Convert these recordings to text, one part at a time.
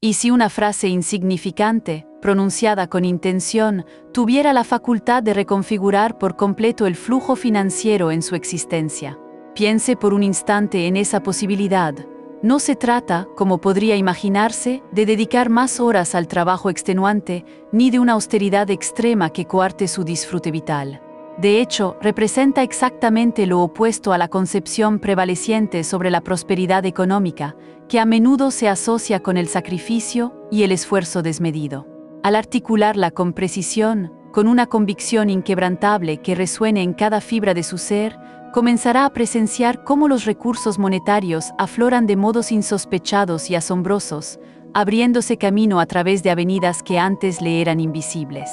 Y si una frase insignificante, pronunciada con intención, tuviera la facultad de reconfigurar por completo el flujo financiero en su existencia. Piense por un instante en esa posibilidad. No se trata, como podría imaginarse, de dedicar más horas al trabajo extenuante, ni de una austeridad extrema que coarte su disfrute vital. De hecho, representa exactamente lo opuesto a la concepción prevaleciente sobre la prosperidad económica, que a menudo se asocia con el sacrificio y el esfuerzo desmedido. Al articularla con precisión, con una convicción inquebrantable que resuene en cada fibra de su ser, comenzará a presenciar cómo los recursos monetarios afloran de modos insospechados y asombrosos, abriéndose camino a través de avenidas que antes le eran invisibles.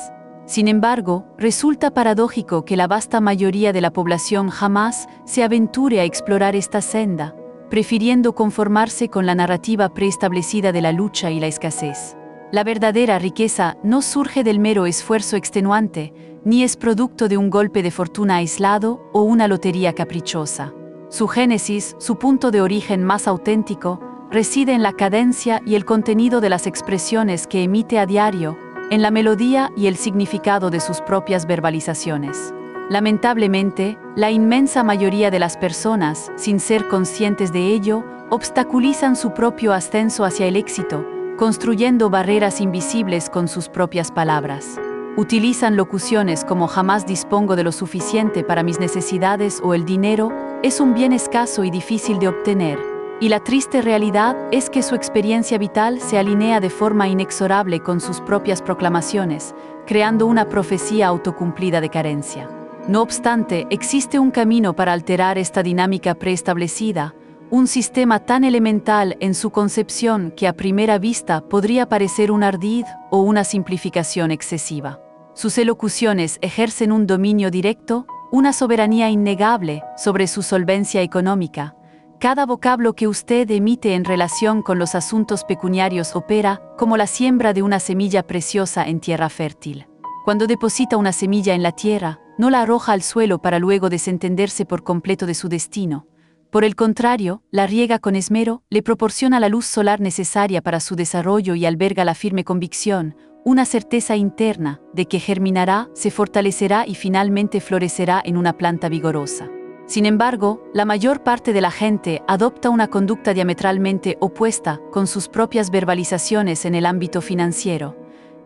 Sin embargo, resulta paradójico que la vasta mayoría de la población jamás se aventure a explorar esta senda, prefiriendo conformarse con la narrativa preestablecida de la lucha y la escasez. La verdadera riqueza no surge del mero esfuerzo extenuante, ni es producto de un golpe de fortuna aislado o una lotería caprichosa. Su génesis, su punto de origen más auténtico, reside en la cadencia y el contenido de las expresiones que emite a diario, en la melodía y el significado de sus propias verbalizaciones. Lamentablemente, la inmensa mayoría de las personas, sin ser conscientes de ello, obstaculizan su propio ascenso hacia el éxito, construyendo barreras invisibles con sus propias palabras. Utilizan locuciones como "jamás dispongo de lo suficiente para mis necesidades" o "el dinero es un bien escaso y difícil de obtener". Y la triste realidad es que su experiencia vital se alinea de forma inexorable con sus propias proclamaciones, creando una profecía autocumplida de carencia. No obstante, existe un camino para alterar esta dinámica preestablecida, un sistema tan elemental en su concepción que a primera vista podría parecer un ardid o una simplificación excesiva. Sus elocuciones ejercen un dominio directo, una soberanía innegable sobre su solvencia económica. Cada vocablo que usted emite en relación con los asuntos pecuniarios opera como la siembra de una semilla preciosa en tierra fértil. Cuando deposita una semilla en la tierra, no la arroja al suelo para luego desentenderse por completo de su destino. Por el contrario, la riega con esmero, le proporciona la luz solar necesaria para su desarrollo y alberga la firme convicción, una certeza interna, de que germinará, se fortalecerá y finalmente florecerá en una planta vigorosa. Sin embargo, la mayor parte de la gente adopta una conducta diametralmente opuesta con sus propias verbalizaciones en el ámbito financiero.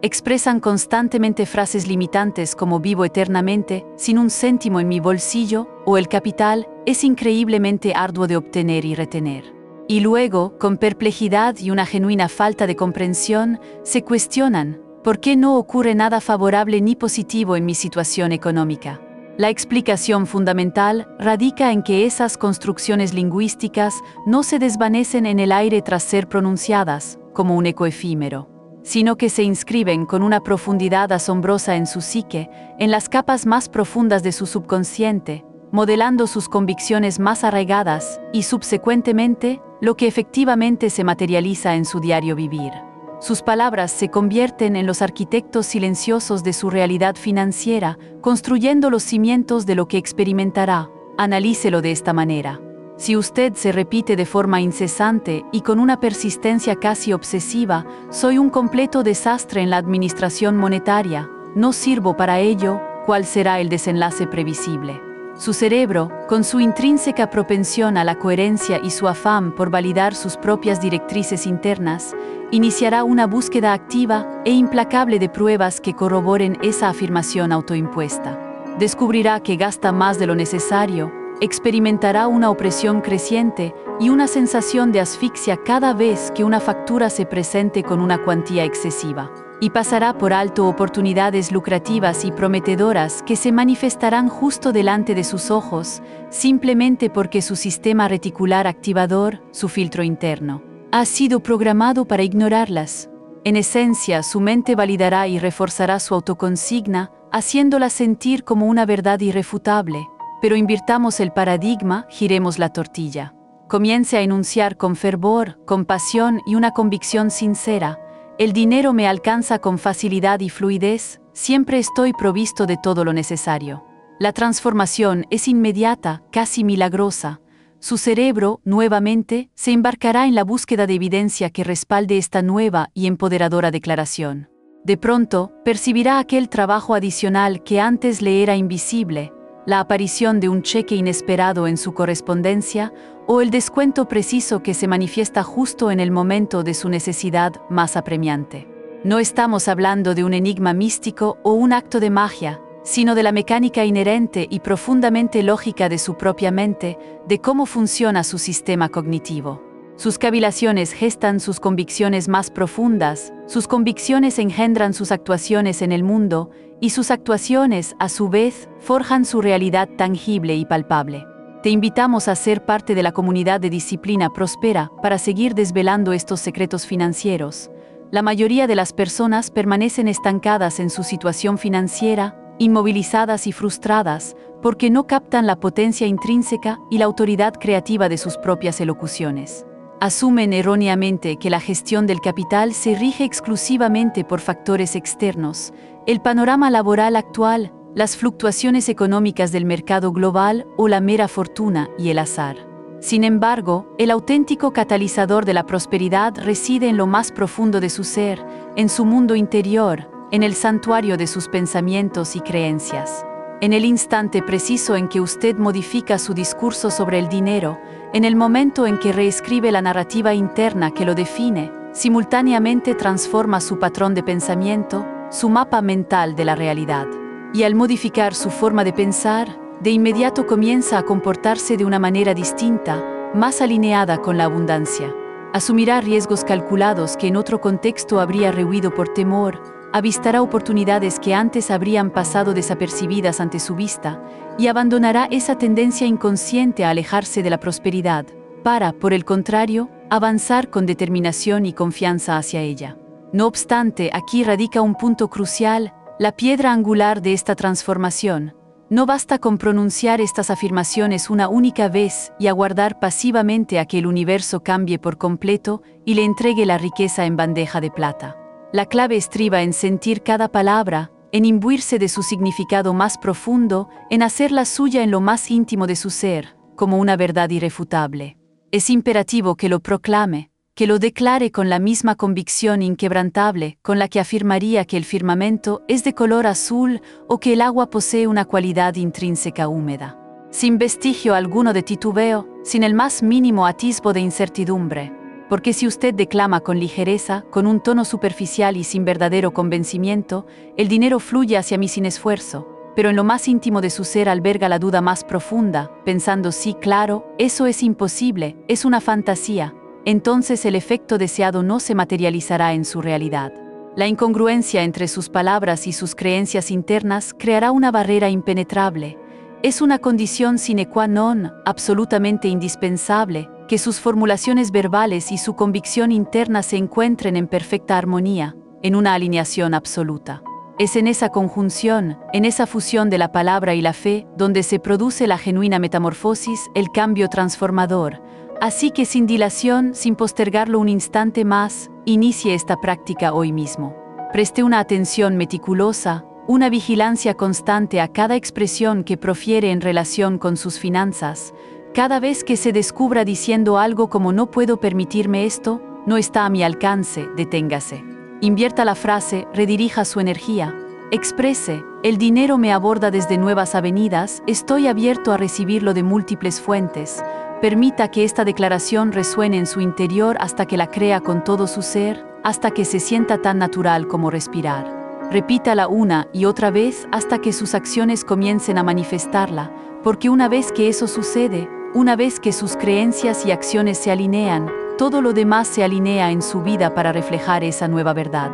Expresan constantemente frases limitantes como "vivo eternamente", "sin un céntimo en mi bolsillo" o "el capital es increíblemente arduo de obtener y retener". Y luego, con perplejidad y una genuina falta de comprensión, se cuestionan: ¿por qué no ocurre nada favorable ni positivo en mi situación económica? La explicación fundamental radica en que esas construcciones lingüísticas no se desvanecen en el aire tras ser pronunciadas, como un eco efímero, sino que se inscriben con una profundidad asombrosa en su psique, en las capas más profundas de su subconsciente, modelando sus convicciones más arraigadas y, subsecuentemente, lo que efectivamente se materializa en su diario vivir. Sus palabras se convierten en los arquitectos silenciosos de su realidad financiera, construyendo los cimientos de lo que experimentará. Analícelo de esta manera. Si usted se repite de forma incesante y con una persistencia casi obsesiva: "soy un completo desastre en la administración monetaria, no sirvo para ello", ¿cuál será el desenlace previsible? Su cerebro, con su intrínseca propensión a la coherencia y su afán por validar sus propias directrices internas, iniciará una búsqueda activa e implacable de pruebas que corroboren esa afirmación autoimpuesta. Descubrirá que gasta más de lo necesario, experimentará una opresión creciente y una sensación de asfixia cada vez que una factura se presente con una cuantía excesiva. Y pasará por alto oportunidades lucrativas y prometedoras que se manifestarán justo delante de sus ojos, simplemente porque su sistema reticular activador, su filtro interno, ha sido programado para ignorarlas. En esencia, su mente validará y reforzará su autoconsigna, haciéndola sentir como una verdad irrefutable. Pero invirtamos el paradigma, giremos la tortilla. Comience a enunciar con fervor, con pasión y una convicción sincera: "El dinero me alcanza con facilidad y fluidez, siempre estoy provisto de todo lo necesario". La transformación es inmediata, casi milagrosa. su cerebro, nuevamente, se embarcará en la búsqueda de evidencia que respalde esta nueva y empoderadora declaración. De pronto, percibirá aquel trabajo adicional que antes le era invisible, la aparición de un cheque inesperado en su correspondencia o el descuento preciso que se manifiesta justo en el momento de su necesidad más apremiante. No estamos hablando de un enigma místico o un acto de magia, sino de la mecánica inherente y profundamente lógica de su propia mente, de cómo funciona su sistema cognitivo. Sus cavilaciones gestan sus convicciones más profundas, sus convicciones engendran sus actuaciones en el mundo, y sus actuaciones, a su vez, forjan su realidad tangible y palpable. Te invitamos a ser parte de la comunidad de Disciplina Próspera para seguir desvelando estos secretos financieros. La mayoría de las personas permanecen estancadas en su situación financiera, inmovilizadas y frustradas, porque no captan la potencia intrínseca y la autoridad creativa de sus propias elocuciones. Asumen erróneamente que la gestión del capital se rige exclusivamente por factores externos, el panorama laboral actual, las fluctuaciones económicas del mercado global o la mera fortuna y el azar. Sin embargo, el auténtico catalizador de la prosperidad reside en lo más profundo de su ser, en su mundo interior, en el santuario de sus pensamientos y creencias. En el instante preciso en que usted modifica su discurso sobre el dinero, en el momento en que reescribe la narrativa interna que lo define, simultáneamente transforma su patrón de pensamiento, su mapa mental de la realidad. Y al modificar su forma de pensar, de inmediato comienza a comportarse de una manera distinta, más alineada con la abundancia. Asumirá riesgos calculados que en otro contexto habría rehuido por temor, avistará oportunidades que antes habrían pasado desapercibidas ante su vista, y abandonará esa tendencia inconsciente a alejarse de la prosperidad, para, por el contrario, avanzar con determinación y confianza hacia ella. No obstante, aquí radica un punto crucial, la piedra angular de esta transformación. No basta con pronunciar estas afirmaciones una única vez y aguardar pasivamente a que el universo cambie por completo y le entregue la riqueza en bandeja de plata. La clave estriba en sentir cada palabra, en imbuirse de su significado más profundo, en hacerla suya en lo más íntimo de su ser, como una verdad irrefutable. Es imperativo que lo proclame, que lo declare con la misma convicción inquebrantable con la que afirmaría que el firmamento es de color azul o que el agua posee una cualidad intrínseca húmeda. Sin vestigio alguno de titubeo, sin el más mínimo atisbo de incertidumbre. Porque si usted declama con ligereza, con un tono superficial y sin verdadero convencimiento, el dinero fluye hacia mí sin esfuerzo, pero en lo más íntimo de su ser alberga la duda más profunda, pensando sí, claro, eso es imposible, es una fantasía, entonces el efecto deseado no se materializará en su realidad. La incongruencia entre sus palabras y sus creencias internas creará una barrera impenetrable. Es una condición sine qua non, absolutamente indispensable, que sus formulaciones verbales y su convicción interna se encuentren en perfecta armonía, en una alineación absoluta. Es en esa conjunción, en esa fusión de la palabra y la fe, donde se produce la genuina metamorfosis, el cambio transformador. Así que sin dilación, sin postergarlo un instante más, inicie esta práctica hoy mismo. Preste una atención meticulosa, una vigilancia constante a cada expresión que profiere en relación con sus finanzas. Cada vez que se descubra diciendo algo como no puedo permitirme esto, no está a mi alcance, deténgase. Invierta la frase, redirija su energía. Exprese, el dinero me aborda desde nuevas avenidas, estoy abierto a recibirlo de múltiples fuentes. Permita que esta declaración resuene en su interior hasta que la crea con todo su ser, hasta que se sienta tan natural como respirar. Repítala una y otra vez hasta que sus acciones comiencen a manifestarla, porque una vez que eso sucede, una vez que sus creencias y acciones se alinean, todo lo demás se alinea en su vida para reflejar esa nueva verdad.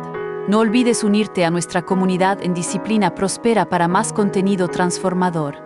No olvides unirte a nuestra comunidad en Disciplina Próspera para más contenido transformador.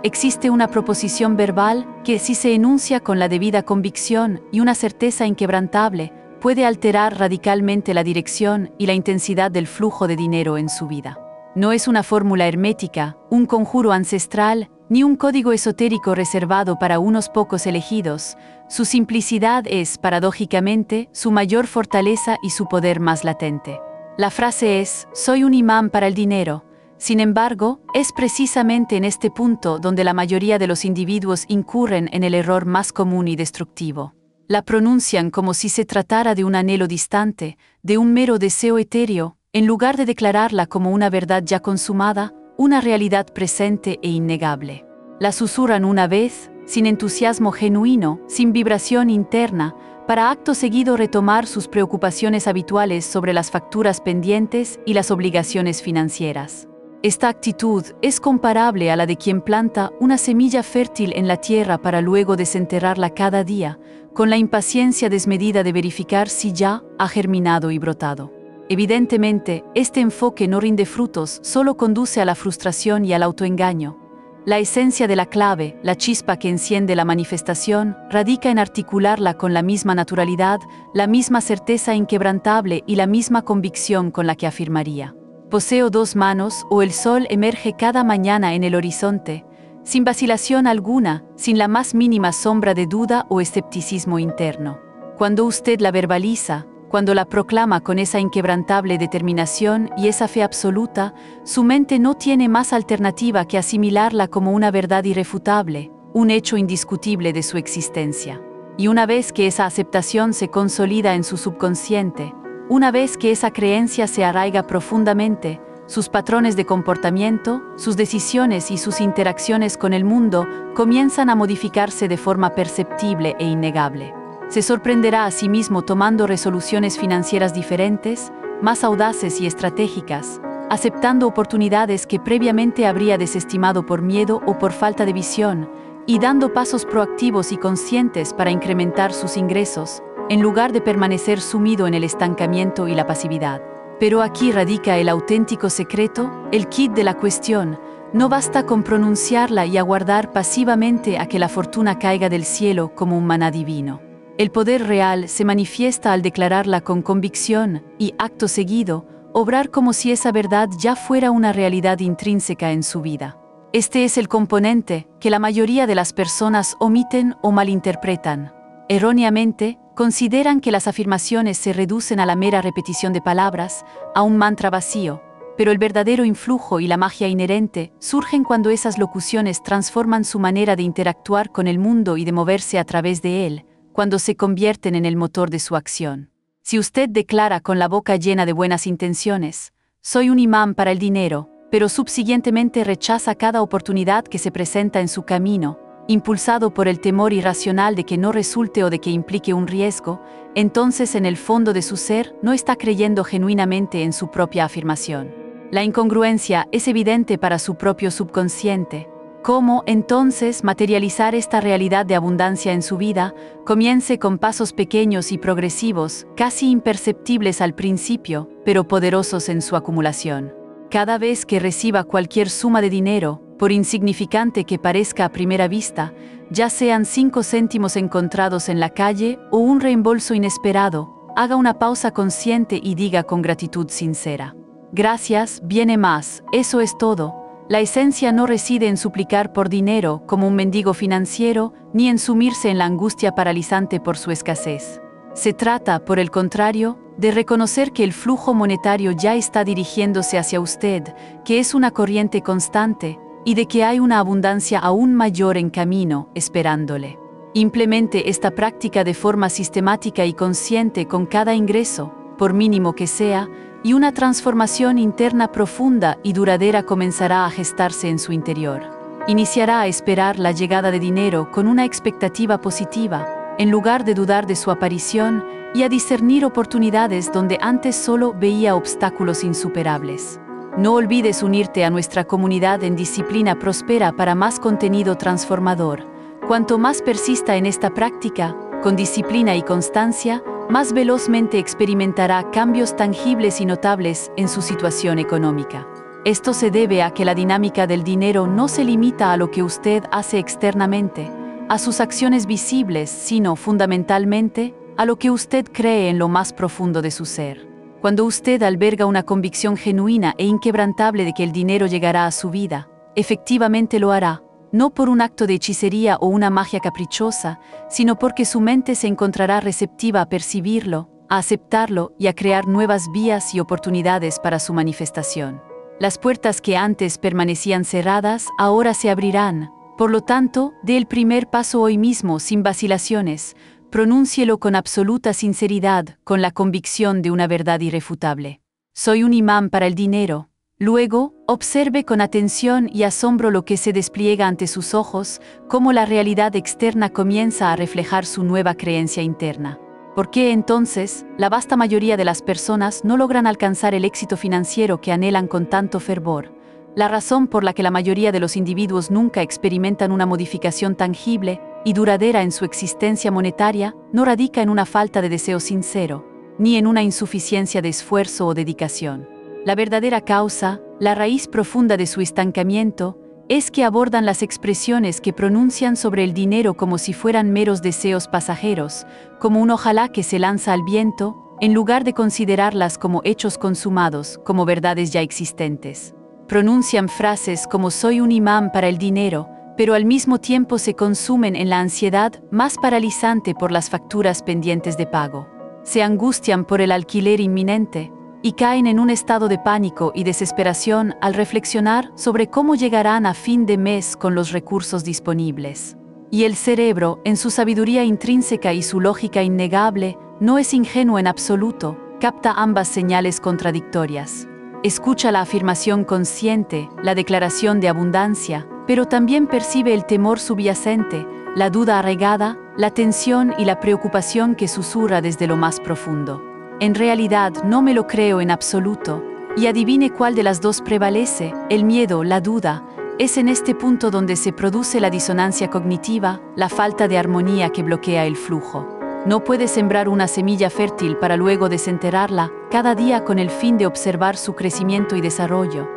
Existe una proposición verbal que, si se enuncia con la debida convicción y una certeza inquebrantable, puede alterar radicalmente la dirección y la intensidad del flujo de dinero en su vida. No es una fórmula hermética, un conjuro ancestral, ni un código esotérico reservado para unos pocos elegidos. Su simplicidad es, paradójicamente, su mayor fortaleza y su poder más latente. La frase es, soy un imán para el dinero. Sin embargo, es precisamente en este punto donde la mayoría de los individuos incurren en el error más común y destructivo. La pronuncian como si se tratara de un anhelo distante, de un mero deseo etéreo, en lugar de declararla como una verdad ya consumada, una realidad presente e innegable. La susurran una vez, sin entusiasmo genuino, sin vibración interna, para acto seguido retomar sus preocupaciones habituales sobre las facturas pendientes y las obligaciones financieras. Esta actitud es comparable a la de quien planta una semilla fértil en la tierra para luego desenterrarla cada día, con la impaciencia desmedida de verificar si ya ha germinado y brotado. Evidentemente, este enfoque no rinde frutos, solo conduce a la frustración y al autoengaño. La esencia de la clave, la chispa que enciende la manifestación, radica en articularla con la misma naturalidad, la misma certeza inquebrantable y la misma convicción con la que afirmaría: poseo 2 manos, o el sol emerge cada mañana en el horizonte, sin vacilación alguna, sin la más mínima sombra de duda o escepticismo interno. Cuando usted la verbaliza, cuando la proclama con esa inquebrantable determinación y esa fe absoluta, su mente no tiene más alternativa que asimilarla como una verdad irrefutable, un hecho indiscutible de su existencia. Y una vez que esa aceptación se consolida en su subconsciente, una vez que esa creencia se arraiga profundamente, sus patrones de comportamiento, sus decisiones y sus interacciones con el mundo comienzan a modificarse de forma perceptible e innegable. Se sorprenderá a sí mismo tomando resoluciones financieras diferentes, más audaces y estratégicas, aceptando oportunidades que previamente habría desestimado por miedo o por falta de visión, y dando pasos proactivos y conscientes para incrementar sus ingresos, en lugar de permanecer sumido en el estancamiento y la pasividad. Pero aquí radica el auténtico secreto, el quid de la cuestión. No basta con pronunciarla y aguardar pasivamente a que la fortuna caiga del cielo como un maná divino. El poder real se manifiesta al declararla con convicción y, acto seguido, obrar como si esa verdad ya fuera una realidad intrínseca en su vida. Este es el componente que la mayoría de las personas omiten o malinterpretan. Erróneamente, consideran que las afirmaciones se reducen a la mera repetición de palabras, a un mantra vacío, pero el verdadero influjo y la magia inherente surgen cuando esas locuciones transforman su manera de interactuar con el mundo y de moverse a través de él, cuando se convierten en el motor de su acción. Si usted declara con la boca llena de buenas intenciones: soy un imán para el dinero, pero subsiguientemente rechaza cada oportunidad que se presenta en su camino, impulsado por el temor irracional de que no resulte o de que implique un riesgo, entonces en el fondo de su ser no está creyendo genuinamente en su propia afirmación. La incongruencia es evidente para su propio subconsciente. ¿Cómo, entonces, materializar esta realidad de abundancia en su vida? Comience con pasos pequeños y progresivos, casi imperceptibles al principio, pero poderosos en su acumulación. Cada vez que reciba cualquier suma de dinero, por insignificante que parezca a primera vista, ya sean 5 céntimos encontrados en la calle o un reembolso inesperado, haga una pausa consciente y diga con gratitud sincera: gracias, viene más, eso es todo. La esencia no reside en suplicar por dinero como un mendigo financiero, ni en sumirse en la angustia paralizante por su escasez. Se trata, por el contrario, de reconocer que el flujo monetario ya está dirigiéndose hacia usted, que es una corriente constante, y de que hay una abundancia aún mayor en camino, esperándole. Implemente esta práctica de forma sistemática y consciente con cada ingreso, por mínimo que sea, y una transformación interna profunda y duradera comenzará a gestarse en su interior. Iniciará a esperar la llegada de dinero con una expectativa positiva, en lugar de dudar de su aparición, y a discernir oportunidades donde antes solo veía obstáculos insuperables. No olvides unirte a nuestra comunidad en Disciplina Próspera para más contenido transformador. Cuanto más persista en esta práctica, con disciplina y constancia, más velozmente experimentará cambios tangibles y notables en su situación económica. Esto se debe a que la dinámica del dinero no se limita a lo que usted hace externamente, a sus acciones visibles, sino fundamentalmente a lo que usted cree en lo más profundo de su ser. Cuando usted alberga una convicción genuina e inquebrantable de que el dinero llegará a su vida, efectivamente lo hará, no por un acto de hechicería o una magia caprichosa, sino porque su mente se encontrará receptiva a percibirlo, a aceptarlo y a crear nuevas vías y oportunidades para su manifestación. Las puertas que antes permanecían cerradas ahora se abrirán. Por lo tanto, dé el primer paso hoy mismo sin vacilaciones. Pronúncielo con absoluta sinceridad, con la convicción de una verdad irrefutable. Soy un imán para el dinero. Luego, observe con atención y asombro lo que se despliega ante sus ojos, cómo la realidad externa comienza a reflejar su nueva creencia interna. ¿Por qué entonces la vasta mayoría de las personas no logran alcanzar el éxito financiero que anhelan con tanto fervor? La razón por la que la mayoría de los individuos nunca experimentan una modificación tangible y duradera en su existencia monetaria no radica en una falta de deseo sincero, ni en una insuficiencia de esfuerzo o dedicación. La verdadera causa, la raíz profunda de su estancamiento, es que abordan las expresiones que pronuncian sobre el dinero como si fueran meros deseos pasajeros, como un ojalá que se lanza al viento, en lugar de considerarlas como hechos consumados, como verdades ya existentes. Pronuncian frases como soy un imán para el dinero, pero al mismo tiempo se consumen en la ansiedad más paralizante por las facturas pendientes de pago. Se angustian por el alquiler inminente, y caen en un estado de pánico y desesperación al reflexionar sobre cómo llegarán a fin de mes con los recursos disponibles. Y el cerebro, en su sabiduría intrínseca y su lógica innegable, no es ingenuo en absoluto, capta ambas señales contradictorias. Escucha la afirmación consciente, la declaración de abundancia, pero también percibe el temor subyacente, la duda arraigada, la tensión y la preocupación que susurra desde lo más profundo. En realidad no me lo creo en absoluto, y adivine cuál de las dos prevalece, el miedo, la duda. Es en este punto donde se produce la disonancia cognitiva, la falta de armonía que bloquea el flujo. No puede sembrar una semilla fértil para luego desenterrarla cada día con el fin de observar su crecimiento y desarrollo.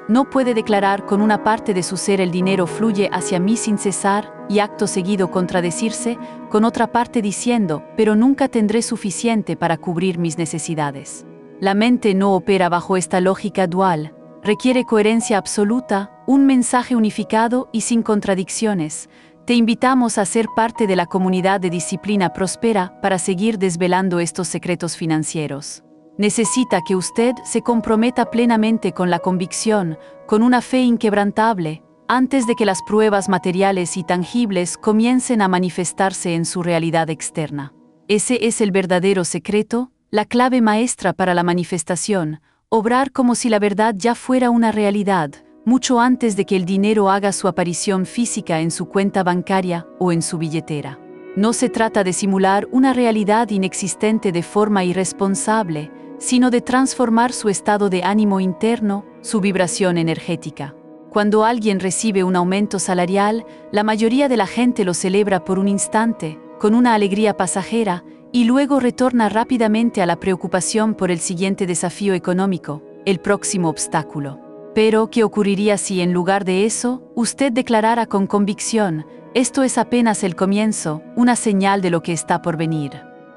No puede declarar con una parte de su ser el dinero fluye hacia mí sin cesar y acto seguido contradecirse con otra parte diciendo, pero nunca tendré suficiente para cubrir mis necesidades. La mente no opera bajo esta lógica dual, requiere coherencia absoluta, un mensaje unificado y sin contradicciones. Te invitamos a ser parte de la comunidad de Disciplina Próspera para seguir desvelando estos secretos financieros. Necesita que usted se comprometa plenamente con la convicción, con una fe inquebrantable, antes de que las pruebas materiales y tangibles comiencen a manifestarse en su realidad externa. Ese es el verdadero secreto, la clave maestra para la manifestación, obrar como si la verdad ya fuera una realidad, mucho antes de que el dinero haga su aparición física en su cuenta bancaria o en su billetera. No se trata de simular una realidad inexistente de forma irresponsable, sino de transformar su estado de ánimo interno, su vibración energética. Cuando alguien recibe un aumento salarial, la mayoría de la gente lo celebra por un instante, con una alegría pasajera, y luego retorna rápidamente a la preocupación por el siguiente desafío económico, el próximo obstáculo. Pero, ¿qué ocurriría si en lugar de eso, usted declarara con convicción, esto es apenas el comienzo, una señal de lo que está por venir?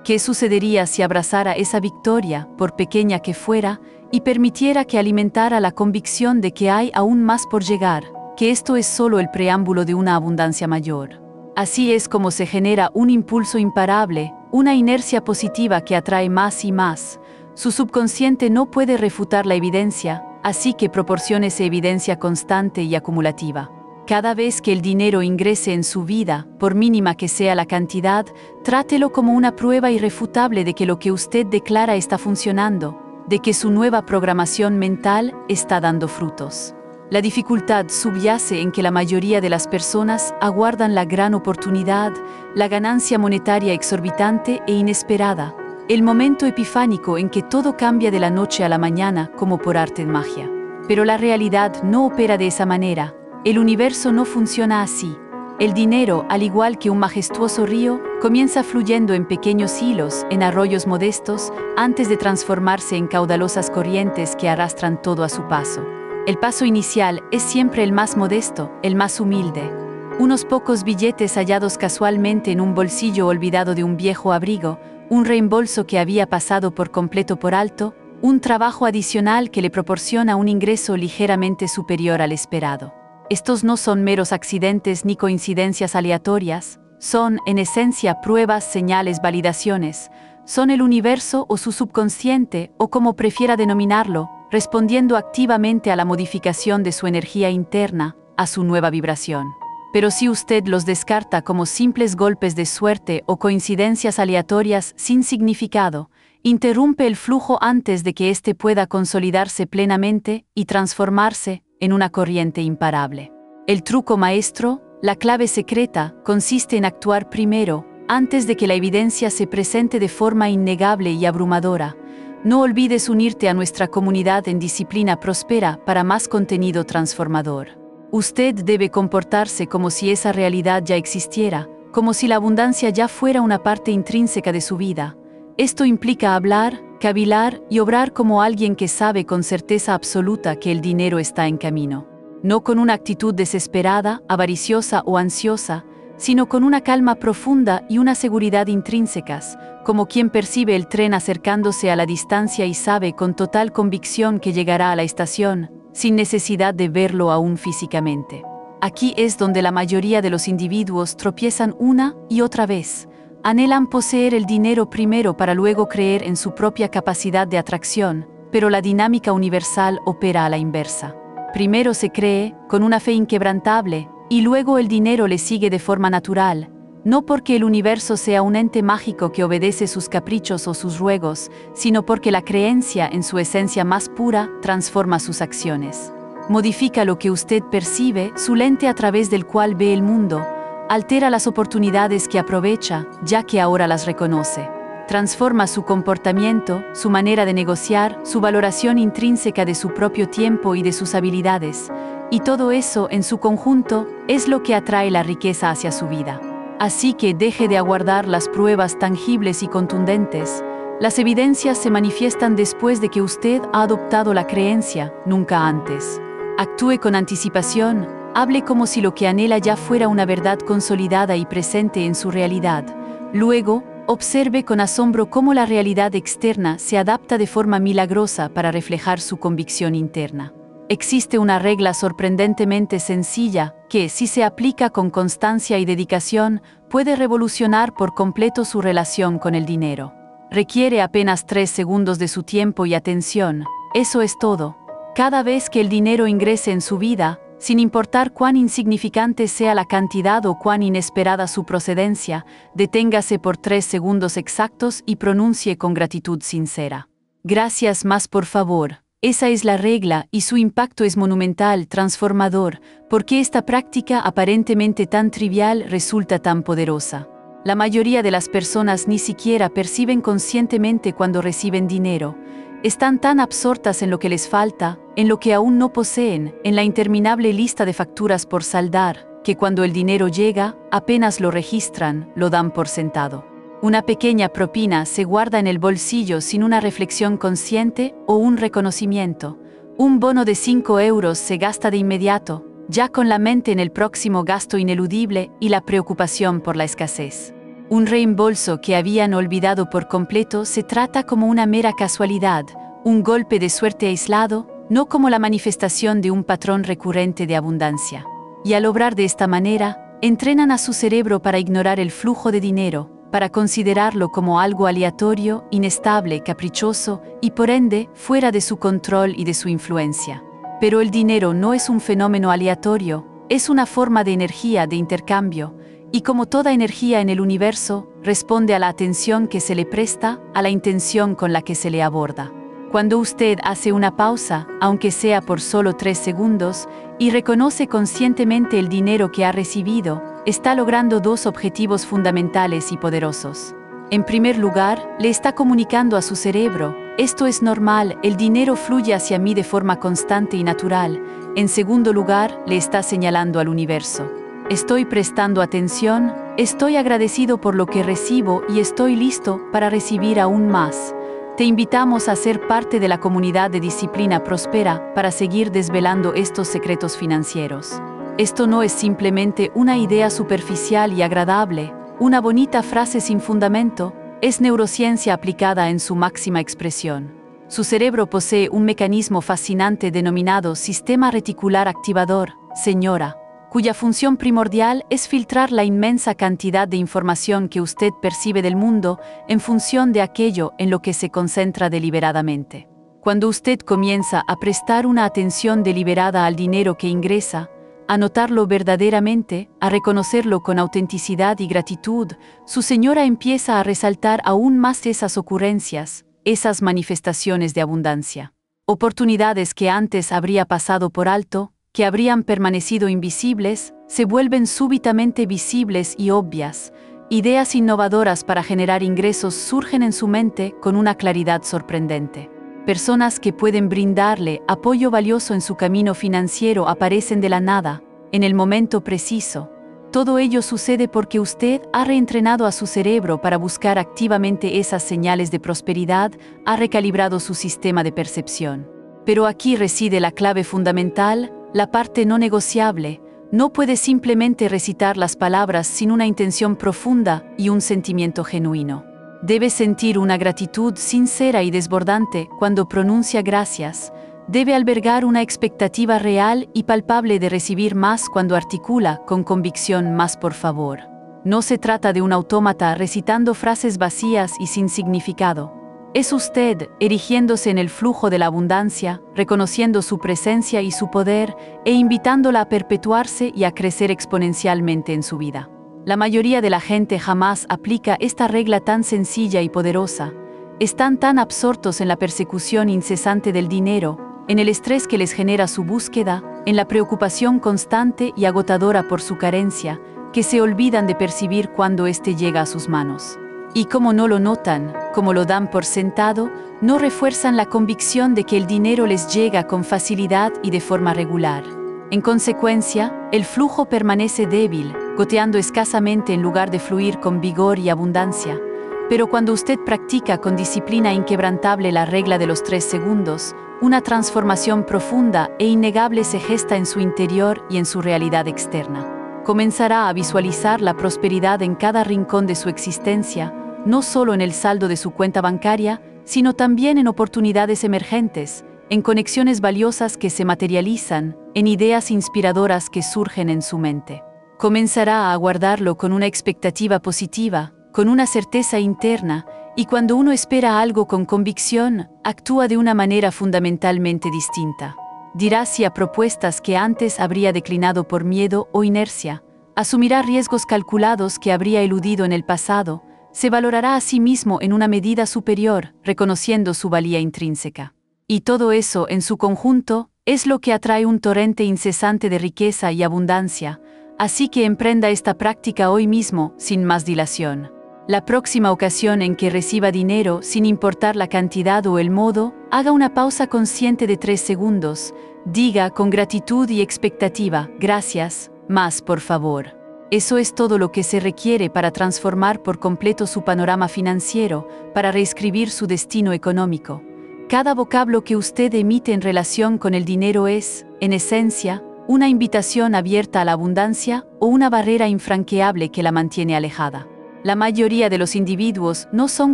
¿Qué sucedería si abrazara esa victoria, por pequeña que fuera, y permitiera que alimentara la convicción de que hay aún más por llegar, que esto es solo el preámbulo de una abundancia mayor? Así es como se genera un impulso imparable, una inercia positiva que atrae más y más. Su subconsciente no puede refutar la evidencia, así que proporciónese evidencia constante y acumulativa. Cada vez que el dinero ingrese en su vida, por mínima que sea la cantidad, trátelo como una prueba irrefutable de que lo que usted declara está funcionando, de que su nueva programación mental está dando frutos. La dificultad subyace en que la mayoría de las personas aguardan la gran oportunidad, la ganancia monetaria exorbitante e inesperada, el momento epifánico en que todo cambia de la noche a la mañana como por arte de magia. Pero la realidad no opera de esa manera. El universo no funciona así. El dinero, al igual que un majestuoso río, comienza fluyendo en pequeños hilos, en arroyos modestos, antes de transformarse en caudalosas corrientes que arrastran todo a su paso. El paso inicial es siempre el más modesto, el más humilde. Unos pocos billetes hallados casualmente en un bolsillo olvidado de un viejo abrigo, un reembolso que había pasado por completo por alto, un trabajo adicional que le proporciona un ingreso ligeramente superior al esperado. Estos no son meros accidentes ni coincidencias aleatorias, son, en esencia, pruebas, señales, validaciones. Son el universo o su subconsciente, o como prefiera denominarlo, respondiendo activamente a la modificación de su energía interna, a su nueva vibración. Pero si usted los descarta como simples golpes de suerte o coincidencias aleatorias sin significado, interrumpe el flujo antes de que éste pueda consolidarse plenamente y transformarse en una corriente imparable. El truco maestro, la clave secreta, consiste en actuar primero, antes de que la evidencia se presente de forma innegable y abrumadora. No olvides unirte a nuestra comunidad en Disciplina Próspera para más contenido transformador. Usted debe comportarse como si esa realidad ya existiera, como si la abundancia ya fuera una parte intrínseca de su vida. Esto implica hablar, cavilar y obrar como alguien que sabe con certeza absoluta que el dinero está en camino. No con una actitud desesperada, avariciosa o ansiosa, sino con una calma profunda y una seguridad intrínsecas, como quien percibe el tren acercándose a la distancia y sabe con total convicción que llegará a la estación, sin necesidad de verlo aún físicamente. Aquí es donde la mayoría de los individuos tropiezan una y otra vez. Anhelan poseer el dinero primero para luego creer en su propia capacidad de atracción, pero la dinámica universal opera a la inversa. Primero se cree, con una fe inquebrantable, y luego el dinero le sigue de forma natural, no porque el universo sea un ente mágico que obedece sus caprichos o sus ruegos, sino porque la creencia en su esencia más pura transforma sus acciones. Modifica lo que usted percibe, su lente a través del cual ve el mundo, altera las oportunidades que aprovecha, ya que ahora las reconoce. Transforma su comportamiento, su manera de negociar, su valoración intrínseca de su propio tiempo y de sus habilidades, y todo eso en su conjunto es lo que atrae la riqueza hacia su vida. Así que deje de aguardar las pruebas tangibles y contundentes. Las evidencias se manifiestan después de que usted ha adoptado la creencia, nunca antes. Actúe con anticipación, hable como si lo que anhela ya fuera una verdad consolidada y presente en su realidad. Luego, observe con asombro cómo la realidad externa se adapta de forma milagrosa para reflejar su convicción interna. Existe una regla sorprendentemente sencilla que, si se aplica con constancia y dedicación, puede revolucionar por completo su relación con el dinero. Requiere apenas 3 segundos de su tiempo y atención. Eso es todo. Cada vez que el dinero ingrese en su vida, sin importar cuán insignificante sea la cantidad o cuán inesperada su procedencia, deténgase por 3 segundos exactos y pronuncie con gratitud sincera: gracias más, por favor. Esa es la regla y su impacto es monumental, transformador, porque esta práctica aparentemente tan trivial resulta tan poderosa. La mayoría de las personas ni siquiera perciben conscientemente cuando reciben dinero. Están tan absortas en lo que les falta, en lo que aún no poseen, en la interminable lista de facturas por saldar, que cuando el dinero llega, apenas lo registran, lo dan por sentado. Una pequeña propina se guarda en el bolsillo sin una reflexión consciente o un reconocimiento. Un bono de 5 euros se gasta de inmediato, ya con la mente en el próximo gasto ineludible y la preocupación por la escasez. Un reembolso que habían olvidado por completo se trata como una mera casualidad, un golpe de suerte aislado, no como la manifestación de un patrón recurrente de abundancia. Y al obrar de esta manera, entrenan a su cerebro para ignorar el flujo de dinero, para considerarlo como algo aleatorio, inestable, caprichoso y por ende fuera de su control y de su influencia. Pero el dinero no es un fenómeno aleatorio, es una forma de energía de intercambio, y como toda energía en el universo, responde a la atención que se le presta, a la intención con la que se le aborda. Cuando usted hace una pausa, aunque sea por solo 3 segundos, y reconoce conscientemente el dinero que ha recibido, está logrando 2 objetivos fundamentales y poderosos. En primer lugar, le está comunicando a su cerebro: esto es normal, el dinero fluye hacia mí de forma constante y natural. En segundo lugar, le está señalando al universo: estoy prestando atención, estoy agradecido por lo que recibo y estoy listo para recibir aún más. Te invitamos a ser parte de la comunidad de Disciplina Próspera para seguir desvelando estos secretos financieros. Esto no es simplemente una idea superficial y agradable, una bonita frase sin fundamento, es neurociencia aplicada en su máxima expresión. Su cerebro posee un mecanismo fascinante denominado sistema reticular activador, señora, cuya función primordial es filtrar la inmensa cantidad de información que usted percibe del mundo en función de aquello en lo que se concentra deliberadamente. Cuando usted comienza a prestar una atención deliberada al dinero que ingresa, a notarlo verdaderamente, a reconocerlo con autenticidad y gratitud, su señora empieza a resaltar aún más esas ocurrencias, esas manifestaciones de abundancia. Oportunidades que antes habría pasado por alto, que habrían permanecido invisibles, se vuelven súbitamente visibles y obvias. Ideas innovadoras para generar ingresos surgen en su mente con una claridad sorprendente. Personas que pueden brindarle apoyo valioso en su camino financiero aparecen de la nada, en el momento preciso. Todo ello sucede porque usted ha reentrenado a su cerebro para buscar activamente esas señales de prosperidad, ha recalibrado su sistema de percepción. Pero aquí reside la clave fundamental, la parte no negociable. No puede simplemente recitar las palabras sin una intención profunda y un sentimiento genuino. Debe sentir una gratitud sincera y desbordante cuando pronuncia gracias. Debe albergar una expectativa real y palpable de recibir más cuando articula con convicción más por favor. No se trata de un autómata recitando frases vacías y sin significado. Es usted erigiéndose en el flujo de la abundancia, reconociendo su presencia y su poder e invitándola a perpetuarse y a crecer exponencialmente en su vida. La mayoría de la gente jamás aplica esta regla tan sencilla y poderosa. Están tan absortos en la persecución incesante del dinero, en el estrés que les genera su búsqueda, en la preocupación constante y agotadora por su carencia, que se olvidan de percibir cuando éste llega a sus manos. Y como no lo notan, como lo dan por sentado, no refuerzan la convicción de que el dinero les llega con facilidad y de forma regular. En consecuencia, el flujo permanece débil, goteando escasamente en lugar de fluir con vigor y abundancia. Pero cuando usted practica con disciplina inquebrantable la regla de los 3 segundos, una transformación profunda e innegable se gesta en su interior y en su realidad externa. Comenzará a visualizar la prosperidad en cada rincón de su existencia, no solo en el saldo de su cuenta bancaria, sino también en oportunidades emergentes, en conexiones valiosas que se materializan, en ideas inspiradoras que surgen en su mente. Comenzará a aguardarlo con una expectativa positiva, con una certeza interna, y cuando uno espera algo con convicción, actúa de una manera fundamentalmente distinta. Dirá sí a propuestas que antes habría declinado por miedo o inercia, asumirá riesgos calculados que habría eludido en el pasado, se valorará a sí mismo en una medida superior, reconociendo su valía intrínseca. Y todo eso, en su conjunto, es lo que atrae un torrente incesante de riqueza y abundancia, así que emprenda esta práctica hoy mismo, sin más dilación. La próxima ocasión en que reciba dinero, sin importar la cantidad o el modo, haga una pausa consciente de 3 segundos, diga con gratitud y expectativa, gracias, más por favor. Eso es todo lo que se requiere para transformar por completo su panorama financiero, para reescribir su destino económico. Cada vocablo que usted emite en relación con el dinero es, en esencia, una invitación abierta a la abundancia o una barrera infranqueable que la mantiene alejada. La mayoría de los individuos no son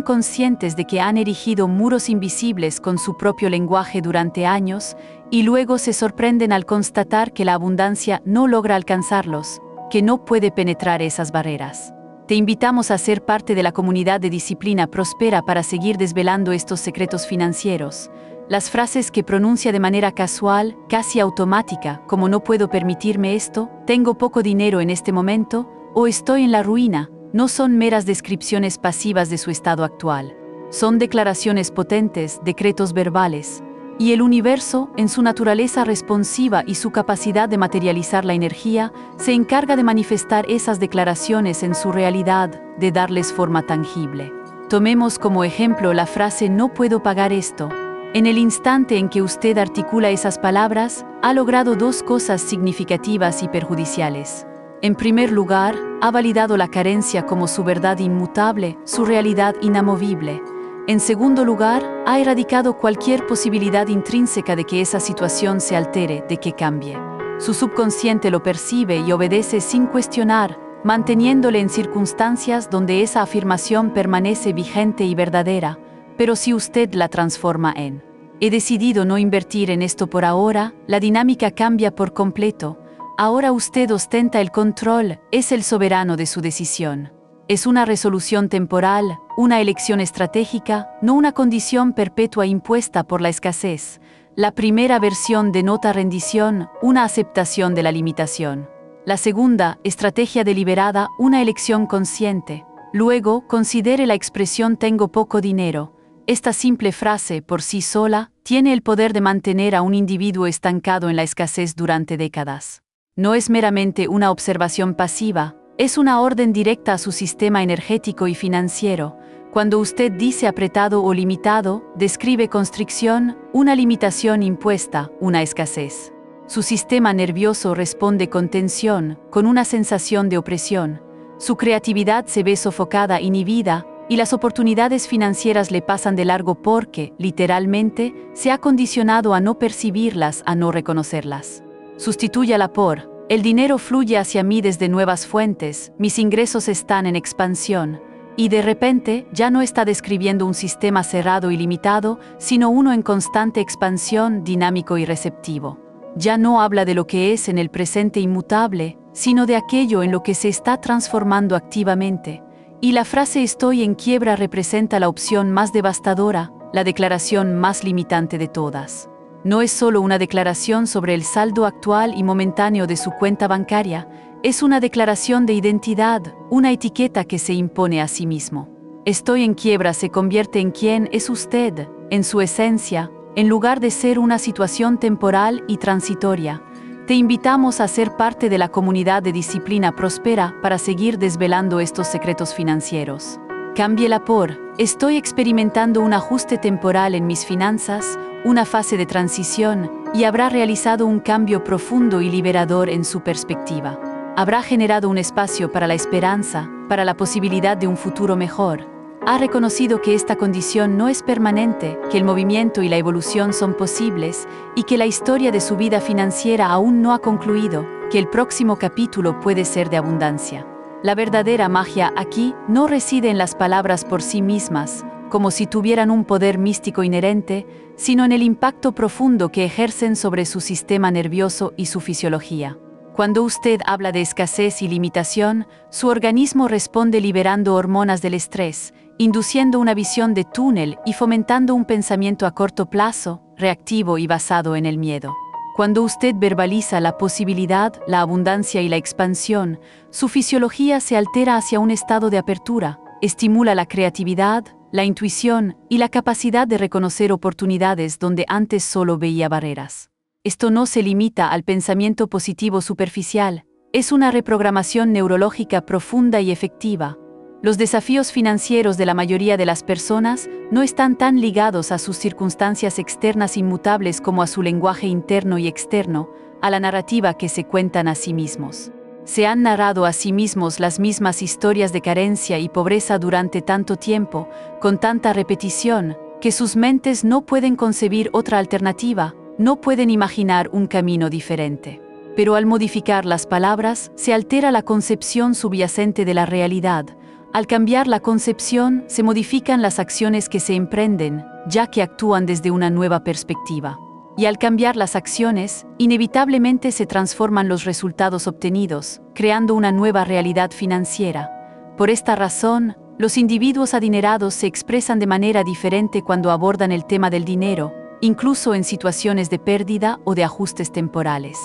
conscientes de que han erigido muros invisibles con su propio lenguaje durante años y luego se sorprenden al constatar que la abundancia no logra alcanzarlos, que no puede penetrar esas barreras. Te invitamos a ser parte de la comunidad de Disciplina Próspera para seguir desvelando estos secretos financieros. Las frases que pronuncia de manera casual, casi automática, como no puedo permitirme esto, tengo poco dinero en este momento, o estoy en la ruina, no son meras descripciones pasivas de su estado actual. Son declaraciones potentes, decretos verbales. Y el universo, en su naturaleza responsiva y su capacidad de materializar la energía, se encarga de manifestar esas declaraciones en su realidad, de darles forma tangible. Tomemos como ejemplo la frase "no puedo pagar esto". En el instante en que usted articula esas palabras, ha logrado 2 cosas significativas y perjudiciales. En primer lugar, ha validado la carencia como su verdad inmutable, su realidad inamovible. En segundo lugar, ha erradicado cualquier posibilidad intrínseca de que esa situación se altere, de que cambie. Su subconsciente lo percibe y obedece sin cuestionar, manteniéndole en circunstancias donde esa afirmación permanece vigente y verdadera, pero si usted la transforma en "he decidido no invertir en esto por ahora", la dinámica cambia por completo. Ahora usted ostenta el control, es el soberano de su decisión. Es una resolución temporal, una elección estratégica, no una condición perpetua impuesta por la escasez. La primera versión denota rendición, una aceptación de la limitación. La segunda, estrategia deliberada, una elección consciente. Luego, considere la expresión tengo poco dinero. Esta simple frase, por sí sola, tiene el poder de mantener a un individuo estancado en la escasez durante décadas. No es meramente una observación pasiva, es una orden directa a su sistema energético y financiero. Cuando usted dice apretado o limitado, describe constricción, una limitación impuesta, una escasez. Su sistema nervioso responde con tensión, con una sensación de opresión. Su creatividad se ve sofocada, inhibida, y las oportunidades financieras le pasan de largo porque, literalmente, se ha condicionado a no percibirlas, a no reconocerlas. Sustitúyala por, el dinero fluye hacia mí desde nuevas fuentes, mis ingresos están en expansión, y de repente ya no está describiendo un sistema cerrado y limitado, sino uno en constante expansión, dinámico y receptivo. Ya no habla de lo que es en el presente inmutable, sino de aquello en lo que se está transformando activamente. Y la frase estoy en quiebra representa la opción más devastadora, la declaración más limitante de todas. No es solo una declaración sobre el saldo actual y momentáneo de su cuenta bancaria, es una declaración de identidad, una etiqueta que se impone a sí mismo. Estoy en quiebra se convierte en quién es usted, en su esencia, en lugar de ser una situación temporal y transitoria. Te invitamos a ser parte de la comunidad de Disciplina Próspera para seguir desvelando estos secretos financieros. Cámbiela por, estoy experimentando un ajuste temporal en mis finanzas, una fase de transición, y habrá realizado un cambio profundo y liberador en su perspectiva. Habrá generado un espacio para la esperanza, para la posibilidad de un futuro mejor. Ha reconocido que esta condición no es permanente, que el movimiento y la evolución son posibles, y que la historia de su vida financiera aún no ha concluido, que el próximo capítulo puede ser de abundancia. La verdadera magia aquí no reside en las palabras por sí mismas, como si tuvieran un poder místico inherente, sino en el impacto profundo que ejercen sobre su sistema nervioso y su fisiología. Cuando usted habla de escasez y limitación, su organismo responde liberando hormonas del estrés, induciendo una visión de túnel y fomentando un pensamiento a corto plazo, reactivo y basado en el miedo. Cuando usted verbaliza la posibilidad, la abundancia y la expansión, su fisiología se altera hacia un estado de apertura, estimula la creatividad, la intuición y la capacidad de reconocer oportunidades donde antes solo veía barreras. Esto no se limita al pensamiento positivo superficial, es una reprogramación neurológica profunda y efectiva. Los desafíos financieros de la mayoría de las personas no están tan ligados a sus circunstancias externas inmutables como a su lenguaje interno y externo, a la narrativa que se cuentan a sí mismos. Se han narrado a sí mismos las mismas historias de carencia y pobreza durante tanto tiempo, con tanta repetición, que sus mentes no pueden concebir otra alternativa, no pueden imaginar un camino diferente. Pero al modificar las palabras, se altera la concepción subyacente de la realidad. Al cambiar la concepción, se modifican las acciones que se emprenden, ya que actúan desde una nueva perspectiva. Y al cambiar las acciones, inevitablemente se transforman los resultados obtenidos, creando una nueva realidad financiera. Por esta razón, los individuos adinerados se expresan de manera diferente cuando abordan el tema del dinero, incluso en situaciones de pérdida o de ajustes temporales.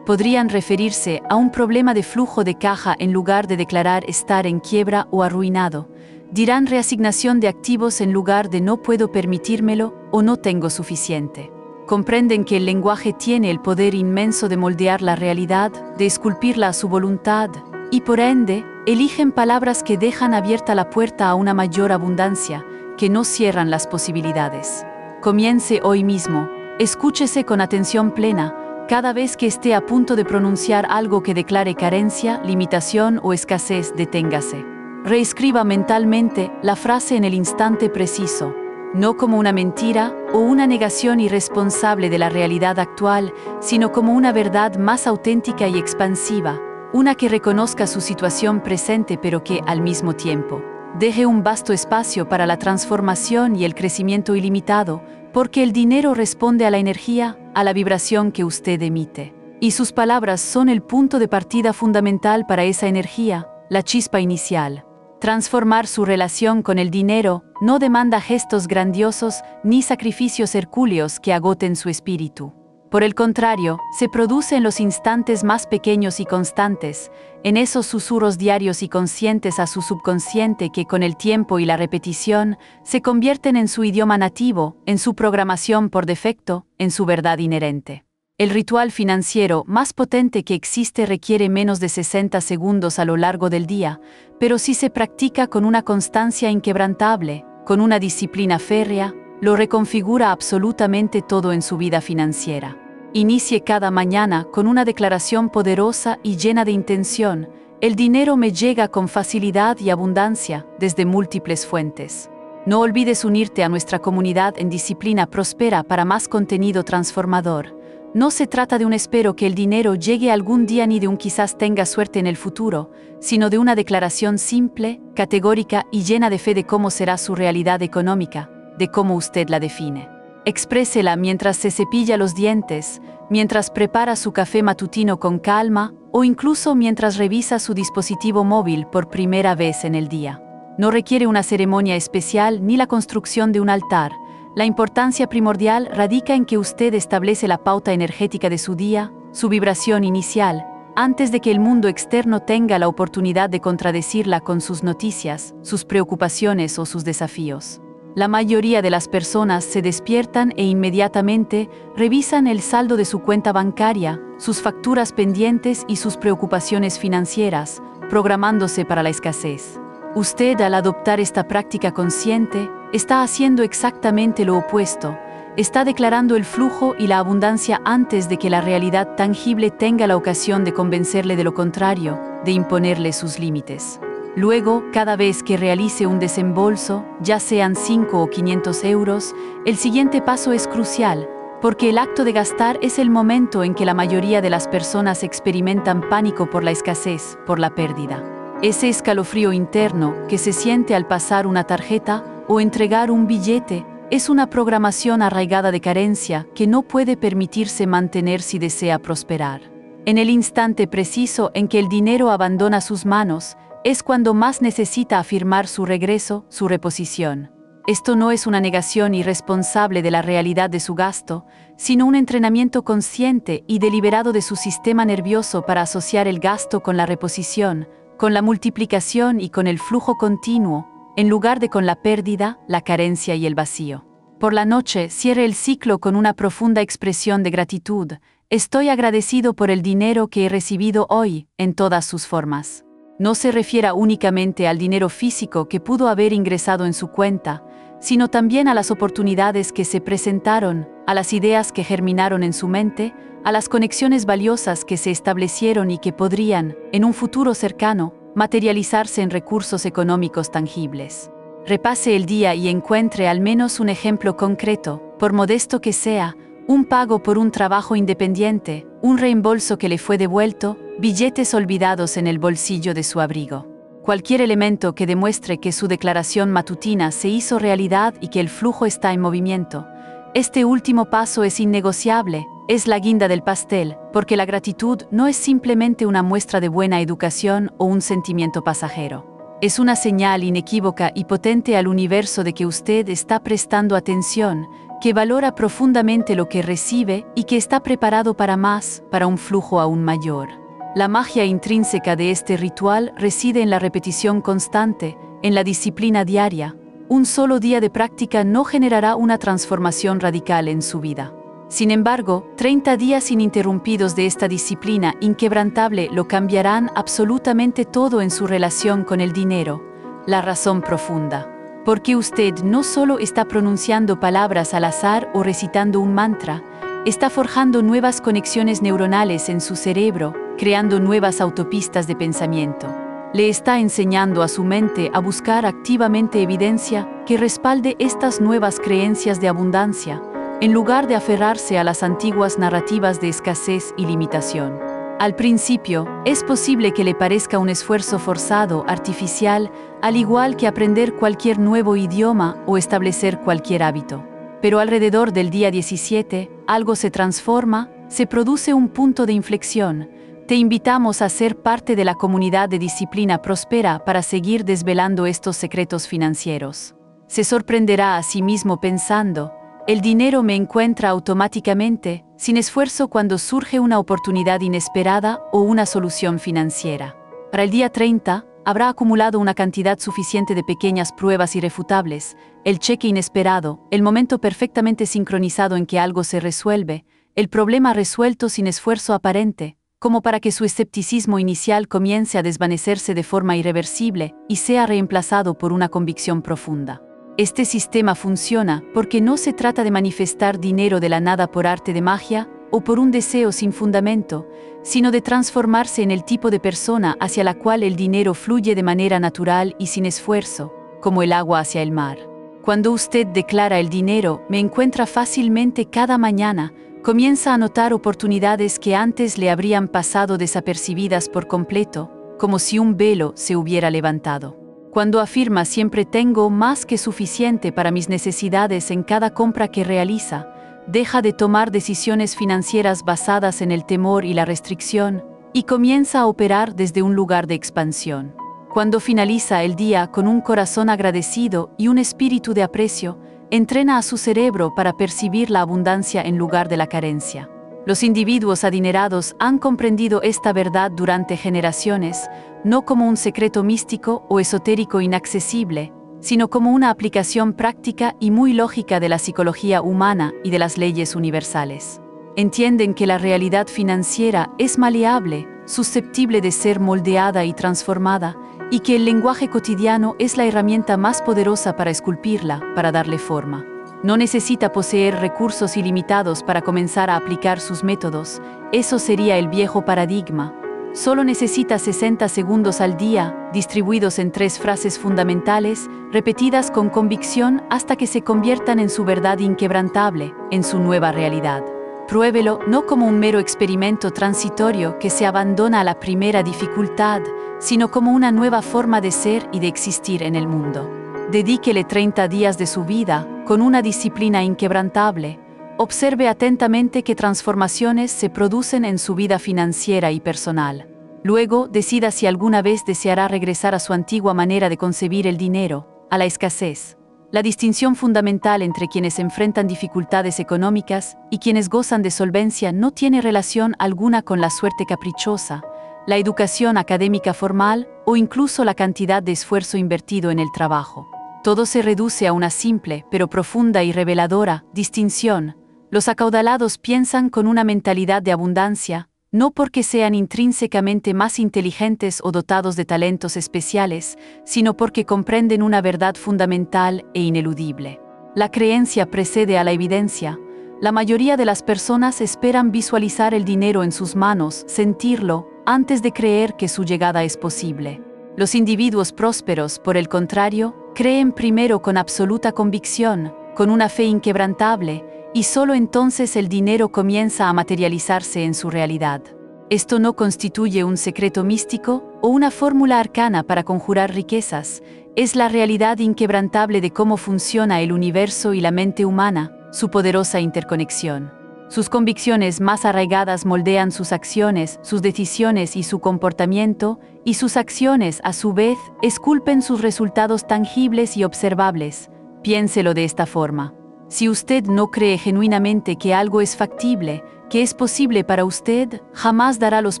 Podrían referirse a un problema de flujo de caja en lugar de declarar estar en quiebra o arruinado. Dirán reasignación de activos en lugar de no puedo permitírmelo o no tengo suficiente. Comprenden que el lenguaje tiene el poder inmenso de moldear la realidad, de esculpirla a su voluntad, y por ende, eligen palabras que dejan abierta la puerta a una mayor abundancia, que no cierran las posibilidades. Comience hoy mismo, escúchese con atención plena, cada vez que esté a punto de pronunciar algo que declare carencia, limitación o escasez, deténgase. Reescriba mentalmente la frase en el instante preciso, no como una mentira o una negación irresponsable de la realidad actual, sino como una verdad más auténtica y expansiva, una que reconozca su situación presente pero que, al mismo tiempo, deje un vasto espacio para la transformación y el crecimiento ilimitado, porque el dinero responde a la energía, a la vibración que usted emite. Y sus palabras son el punto de partida fundamental para esa energía, la chispa inicial. Transformar su relación con el dinero no demanda gestos grandiosos ni sacrificios hercúleos que agoten su espíritu. Por el contrario, se produce en los instantes más pequeños y constantes, en esos susurros diarios y conscientes a su subconsciente que con el tiempo y la repetición se convierten en su idioma nativo, en su programación por defecto, en su verdad inherente. El ritual financiero más potente que existe requiere menos de 60 segundos a lo largo del día, pero si se practica con una constancia inquebrantable, con una disciplina férrea, lo reconfigura absolutamente todo en su vida financiera. Inicie cada mañana con una declaración poderosa y llena de intención: el dinero me llega con facilidad y abundancia desde múltiples fuentes. No olvides unirte a nuestra comunidad en Disciplina Próspera para más contenido transformador. No se trata de un espero que el dinero llegue algún día ni de un quizás tenga suerte en el futuro, sino de una declaración simple, categórica y llena de fe de cómo será su realidad económica, de cómo usted la define. Exprésela mientras se cepilla los dientes, mientras prepara su café matutino con calma o incluso mientras revisa su dispositivo móvil por primera vez en el día. No requiere una ceremonia especial ni la construcción de un altar. La importancia primordial radica en que usted establece la pauta energética de su día, su vibración inicial, antes de que el mundo externo tenga la oportunidad de contradecirla con sus noticias, sus preocupaciones o sus desafíos. La mayoría de las personas se despiertan e inmediatamente revisan el saldo de su cuenta bancaria, sus facturas pendientes y sus preocupaciones financieras, programándose para la escasez. Usted, al adoptar esta práctica consciente, está haciendo exactamente lo opuesto. Está declarando el flujo y la abundancia antes de que la realidad tangible tenga la ocasión de convencerle de lo contrario, de imponerle sus límites. Luego, cada vez que realice un desembolso, ya sean 5 o 500 euros, el siguiente paso es crucial, porque el acto de gastar es el momento en que la mayoría de las personas experimentan pánico por la escasez, por la pérdida. Ese escalofrío interno que se siente al pasar una tarjeta o entregar un billete es una programación arraigada de carencia que no puede permitirse mantener si desea prosperar. En el instante preciso en que el dinero abandona sus manos, es cuando más necesita afirmar su regreso, su reposición. Esto no es una negación irresponsable de la realidad de su gasto, sino un entrenamiento consciente y deliberado de su sistema nervioso para asociar el gasto con la reposición, con la multiplicación y con el flujo continuo, en lugar de con la pérdida, la carencia y el vacío. Por la noche, cierre el ciclo con una profunda expresión de gratitud. Estoy agradecido por el dinero que he recibido hoy, en todas sus formas. No se refiera únicamente al dinero físico que pudo haber ingresado en su cuenta, sino también a las oportunidades que se presentaron, a las ideas que germinaron en su mente, a las conexiones valiosas que se establecieron y que podrían, en un futuro cercano, materializarse en recursos económicos tangibles. Repase el día y encuentre al menos un ejemplo concreto, por modesto que sea, un pago por un trabajo independiente, un reembolso que le fue devuelto, billetes olvidados en el bolsillo de su abrigo. Cualquier elemento que demuestre que su declaración matutina se hizo realidad y que el flujo está en movimiento. Este último paso es innegociable, es la guinda del pastel, porque la gratitud no es simplemente una muestra de buena educación o un sentimiento pasajero. Es una señal inequívoca y potente al universo de que usted está prestando atención, que valora profundamente lo que recibe y que está preparado para más, para un flujo aún mayor. La magia intrínseca de este ritual reside en la repetición constante, en la disciplina diaria. Un solo día de práctica no generará una transformación radical en su vida. Sin embargo, 30 días ininterrumpidos de esta disciplina inquebrantable lo cambiarán absolutamente todo en su relación con el dinero. La razón profunda. Porque usted no solo está pronunciando palabras al azar o recitando un mantra, está forjando nuevas conexiones neuronales en su cerebro, creando nuevas autopistas de pensamiento. Le está enseñando a su mente a buscar activamente evidencia que respalde estas nuevas creencias de abundancia, en lugar de aferrarse a las antiguas narrativas de escasez y limitación. Al principio, es posible que le parezca un esfuerzo forzado, artificial, al igual que aprender cualquier nuevo idioma o establecer cualquier hábito. Pero alrededor del día 17, algo se transforma, se produce un punto de inflexión. Te invitamos a ser parte de la comunidad de Disciplina Próspera para seguir desvelando estos secretos financieros. Se sorprenderá a sí mismo pensando: el dinero me encuentra automáticamente, sin esfuerzo, cuando surge una oportunidad inesperada o una solución financiera. Para el día 30, habrá acumulado una cantidad suficiente de pequeñas pruebas irrefutables, el cheque inesperado, el momento perfectamente sincronizado en que algo se resuelve, el problema resuelto sin esfuerzo aparente, como para que su escepticismo inicial comience a desvanecerse de forma irreversible y sea reemplazado por una convicción profunda. Este sistema funciona porque no se trata de manifestar dinero de la nada por arte de magia o por un deseo sin fundamento, sino de transformarse en el tipo de persona hacia la cual el dinero fluye de manera natural y sin esfuerzo, como el agua hacia el mar. Cuando usted declara: el dinero me encuentra fácilmente cada mañana, comienza a notar oportunidades que antes le habrían pasado desapercibidas por completo, como si un velo se hubiera levantado. Cuando afirma: siempre tengo más que suficiente para mis necesidades en cada compra que realiza, deja de tomar decisiones financieras basadas en el temor y la restricción, y comienza a operar desde un lugar de expansión. Cuando finaliza el día con un corazón agradecido y un espíritu de aprecio, entrena a su cerebro para percibir la abundancia en lugar de la carencia. Los individuos adinerados han comprendido esta verdad durante generaciones, no como un secreto místico o esotérico inaccesible, sino como una aplicación práctica y muy lógica de la psicología humana y de las leyes universales. Entienden que la realidad financiera es maleable, susceptible de ser moldeada y transformada, y que el lenguaje cotidiano es la herramienta más poderosa para esculpirla, para darle forma. No necesita poseer recursos ilimitados para comenzar a aplicar sus métodos, eso sería el viejo paradigma. Solo necesita 60 segundos al día, distribuidos en 3 frases fundamentales, repetidas con convicción hasta que se conviertan en su verdad inquebrantable, en su nueva realidad. Pruébelo no como un mero experimento transitorio que se abandona a la primera dificultad, sino como una nueva forma de ser y de existir en el mundo. Dedíquele 30 días de su vida, con una disciplina inquebrantable. Observe atentamente qué transformaciones se producen en su vida financiera y personal. Luego, decida si alguna vez deseará regresar a su antigua manera de concebir el dinero, a la escasez. La distinción fundamental entre quienes enfrentan dificultades económicas y quienes gozan de solvencia no tiene relación alguna con la suerte caprichosa, la educación académica formal o incluso la cantidad de esfuerzo invertido en el trabajo. Todo se reduce a una simple, pero profunda y reveladora, distinción. Los acaudalados piensan con una mentalidad de abundancia, no porque sean intrínsecamente más inteligentes o dotados de talentos especiales, sino porque comprenden una verdad fundamental e ineludible. La creencia precede a la evidencia. La mayoría de las personas esperan visualizar el dinero en sus manos, sentirlo, antes de creer que su llegada es posible. Los individuos prósperos, por el contrario, creen primero con absoluta convicción, con una fe inquebrantable, y solo entonces el dinero comienza a materializarse en su realidad. Esto no constituye un secreto místico o una fórmula arcana para conjurar riquezas, es la realidad inquebrantable de cómo funciona el universo y la mente humana, su poderosa interconexión. Sus convicciones más arraigadas moldean sus acciones, sus decisiones y su comportamiento, y sus acciones, a su vez, esculpen sus resultados tangibles y observables. Piénselo de esta forma. Si usted no cree genuinamente que algo es factible, que es posible para usted, jamás dará los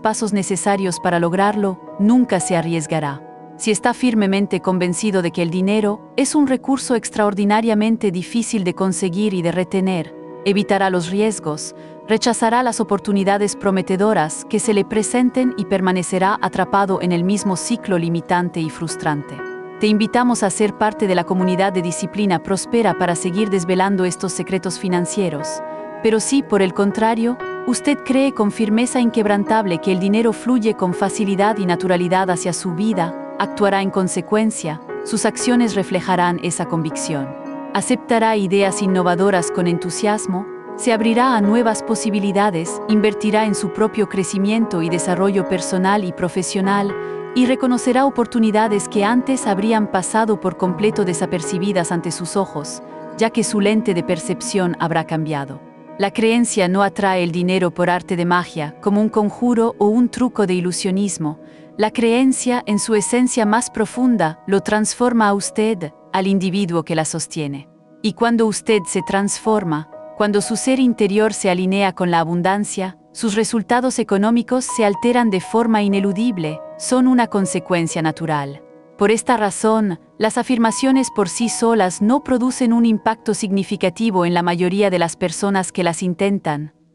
pasos necesarios para lograrlo, nunca se arriesgará. Si está firmemente convencido de que el dinero es un recurso extraordinariamente difícil de conseguir y de retener, evitará los riesgos, rechazará las oportunidades prometedoras que se le presenten y permanecerá atrapado en el mismo ciclo limitante y frustrante. Te invitamos a ser parte de la comunidad de Disciplina Próspera para seguir desvelando estos secretos financieros. Pero si, por el contrario, usted cree con firmeza inquebrantable que el dinero fluye con facilidad y naturalidad hacia su vida, actuará en consecuencia, sus acciones reflejarán esa convicción. Aceptará ideas innovadoras con entusiasmo, se abrirá a nuevas posibilidades, invertirá en su propio crecimiento y desarrollo personal y profesional, y reconocerá oportunidades que antes habrían pasado por completo desapercibidas ante sus ojos, ya que su lente de percepción habrá cambiado. La creencia no atrae el dinero por arte de magia, como un conjuro o un truco de ilusionismo. La creencia, en su esencia más profunda, lo transforma a usted, al individuo que la sostiene. Y cuando usted se transforma, cuando su ser interior se alinea con la abundancia, sus resultados económicos se alteran de forma ineludible, son una consecuencia natural. Por esta razón, las afirmaciones por sí solas no producen un impacto significativo en la mayoría de las personas que las